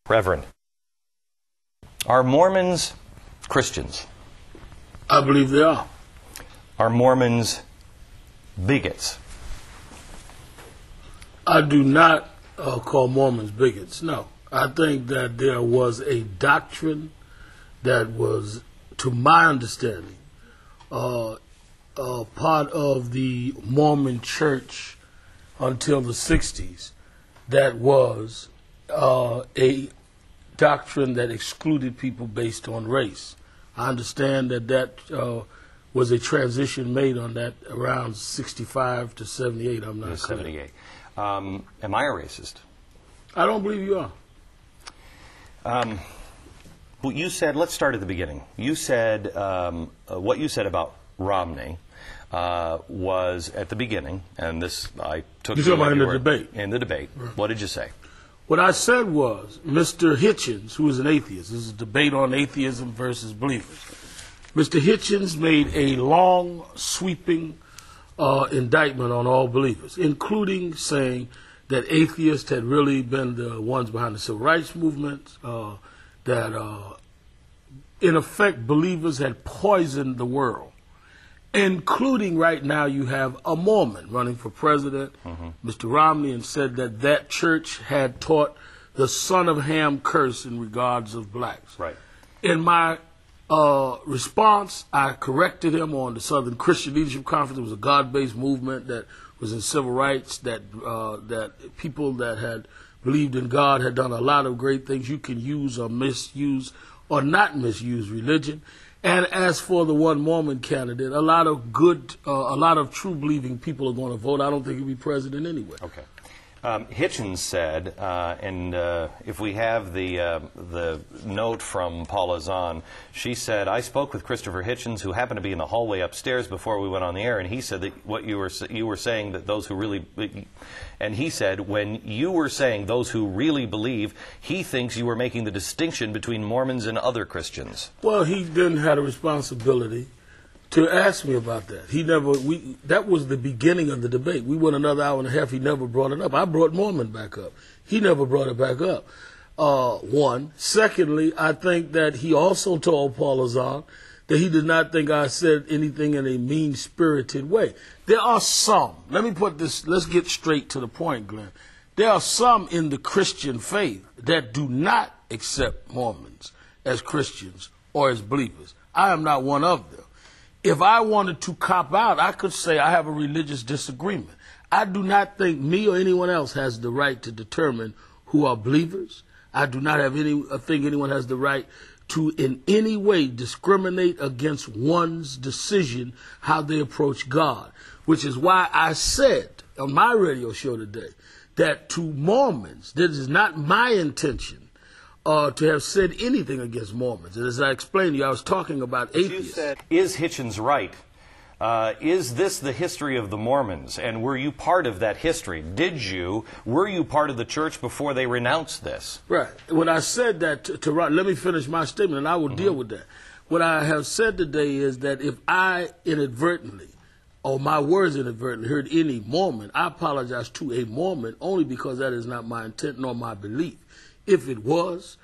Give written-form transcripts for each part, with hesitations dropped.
Reverend, are Mormons Christians? I believe they are. Are Mormons bigots? I do not call Mormons bigots, no. I think that there was a doctrine that was, to my understanding, part of the Mormon church until the 60s that was a doctrine that excluded people based on race. I understand that was a transition made on that around 65 to 78. I'm not clear. 78. Am I a racist? I don't believe you are. Well, you said, let's start at the beginning. You said, what you said about Romney was at the beginning, and this I took... You're talking about in the debate. In the debate. Right. What did you say? What I said was, Mr. Hitchens, who is an atheist, this is a debate on atheism versus believers. Mr. Hitchens made a long, sweeping indictment on all believers, including saying that atheists had really been the ones behind the civil rights movement, that in effect believers had poisoned the world, including right now you have a Mormon running for president, Mr. Romney, and said that that church had taught the son of Ham curse in regards of blacks. Right. In my response, I corrected him on the Southern Christian Leadership Conference. It was a God-based movement that was in civil rights, that people that had believed in God had done a lot of great things. You can use or misuse or not misuse religion. And as for the one Mormon candidate, a lot of true believing people are going to vote. I don't think he'll be president anyway. Okay. Hitchens said, and if we have the note from Paula Zahn, she said, I spoke with Christopher Hitchens, who happened to be in the hallway upstairs before we went on the air, and he said that what you were saying, that those who really, and he said when you were saying those who really believe, he thinks you were making the distinction between Mormons and other Christians. Well, he didn't have a responsibility to ask me about that. That was the beginning of the debate. We went another hour and a half. He never brought it up. I brought Mormon back up. He never brought it back up. One. Secondly, I think that he also told Paula Zahn that he did not think I said anything in a mean-spirited way. There are some. Let me put this. Let's get straight to the point, Glenn. There are some in the Christian faith that do not accept Mormons as Christians or as believers. I am not one of them. If I wanted to cop out, I could say I have a religious disagreement. I do not think me or anyone else has the right to determine who are believers. I do not think anyone has the right to in any way discriminate against one's decision how they approach God, which is why I said on my radio show today that to Mormons, this is not my intention to have said anything against Mormons. And as I explained to you, I was talking about atheists. You said, is Hitchens right? Is this the history of the Mormons? And were you part of that history? Were you part of the church before they renounced this? Right. When I said that let me finish my statement and I will deal with that. What I have said today is that if I inadvertently, or my words inadvertently, heard any Mormon, I apologize to a Mormon only because that is not my intent nor my belief. If it was,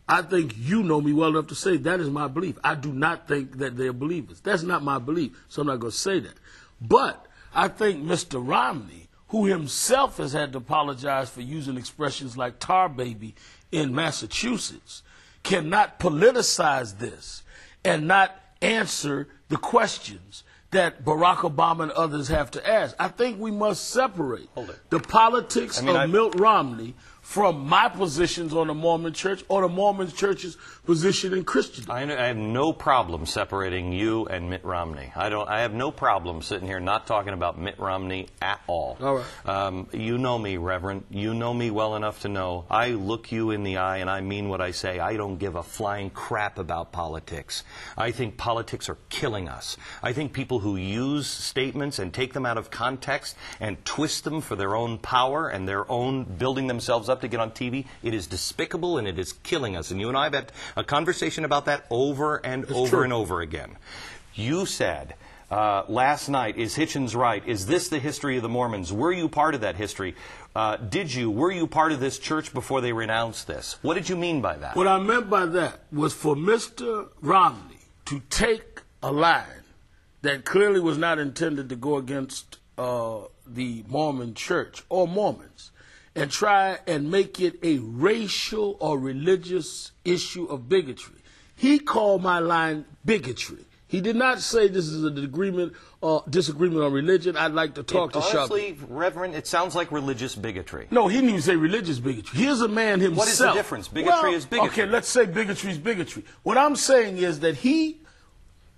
I think you know me well enough to say that is my belief. I do not think that they're believers. That's not my belief, so I'm not going to say that. But I think Mr. Romney, who himself has had to apologize for using expressions like tar baby in Massachusetts, cannot politicize this and not answer the questions that Barack Obama and others have to ask. I think we must separate the politics of Mitt Romney from my positions on the Mormon church or the Mormon church's position in Christendom. I have no problem separating you and Mitt Romney. I have no problem sitting here not talking about Mitt Romney at all. All right. You know me, Reverend. You know me well enough to know I look you in the eye and I mean what I say. I don't give a flying crap about politics. I think politics are killing us. I think people who use statements and take them out of context and twist them for their own power and their own building themselves up to get on TV, it is despicable and it is killing us. And you and I have had a conversation about that over and over and over again. You said last night. Is Hitchens right? Is this the history of the Mormons? Were you part of that history? Were you part of this church before they renounced this? What did you mean by that? What I meant by that was for Mr. Romney to take a line that clearly was not intended to go against the Mormon church or Mormons and try and make it a racial or religious issue of bigotry. He called my line bigotry. He did not say this is a disagreement on religion. I'd like to talk to Sharpton. Honestly, Reverend, it sounds like religious bigotry. No, he didn't even say religious bigotry. Here's a man himself. What is the difference? Bigotry is bigotry. Okay, let's say bigotry is bigotry. What I'm saying is that his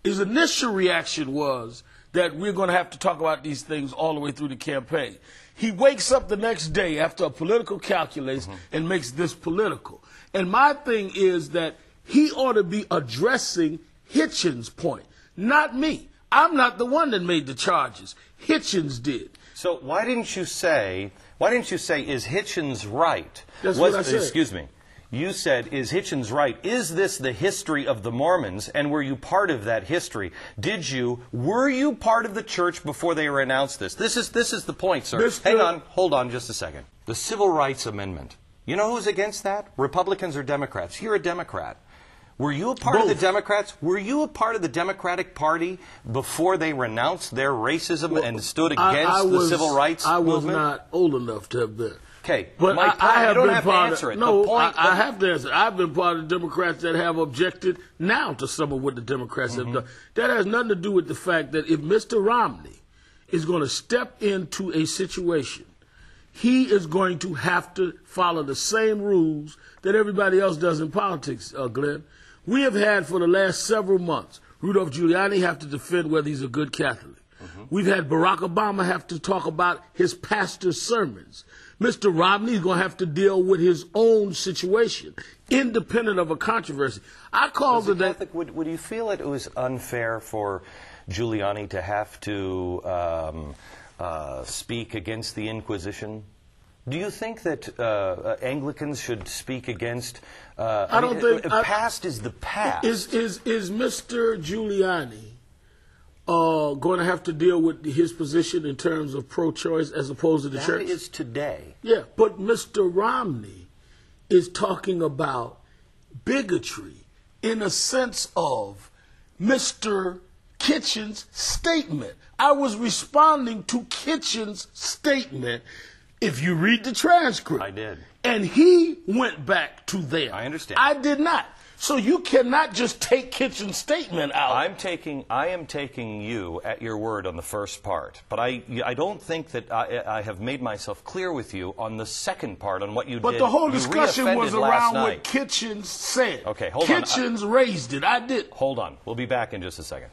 initial reaction was that we're going to have to talk about these things all the way through the campaign. He wakes up the next day after a political calculus and makes this political. And my thing is that he ought to be addressing Hitchens' point, not me. I'm not the one that made the charges. Hitchens did. So why didn't you say, is Hitchens right? That's what I said. Excuse me. You said, is Hitchens right? Is this the history of the Mormons, and were you part of that history? Were you part of the church before they renounced this? This is the point, sir. Hang on, hold on just a second. The Civil Rights Amendment. You know who's against that? Republicans or Democrats? You're a Democrat. Were you a part of the Democrats? Were you a part of the Democratic Party before they renounced their racism and stood against the civil rights movement? I was not old enough to have been. Okay, but you don't have to answer it. No, I have to answer it. I've been part of the Democrats that have objected now to some of what the Democrats have done. That has nothing to do with the fact that if Mr. Romney is going to step into a situation, he is going to have to follow the same rules that everybody else does in politics, Glenn. We have had for the last several months Rudolph Giuliani have to defend whether he's a good Catholic. We've had Barack Obama have to talk about his pastor's sermons. Mr. Romney is going to have to deal with his own situation, independent of a controversy. I called it that. Would you feel it was unfair for Giuliani to have to speak against the Inquisition? Do you think that Anglicans should speak against? I don't think past is the past. Is Mr. Giuliani going to have to deal with his position in terms of pro-choice as opposed to the church? That is today. Yeah, but Mr. Romney is talking about bigotry in a sense of Mr. Kitchen's statement. I was responding to Kitchen's statement. If you read the transcript. I did. And he went back to them. I understand. I did not. So you cannot just take Kitchen's statement out. I am taking you at your word on the first part, but I don't think that I have made myself clear with you on the second part, on what you did. But the whole discussion was around what Kitchen said. Okay, hold on. Kitchen's raised it. I did. Hold on. We'll be back in just a second.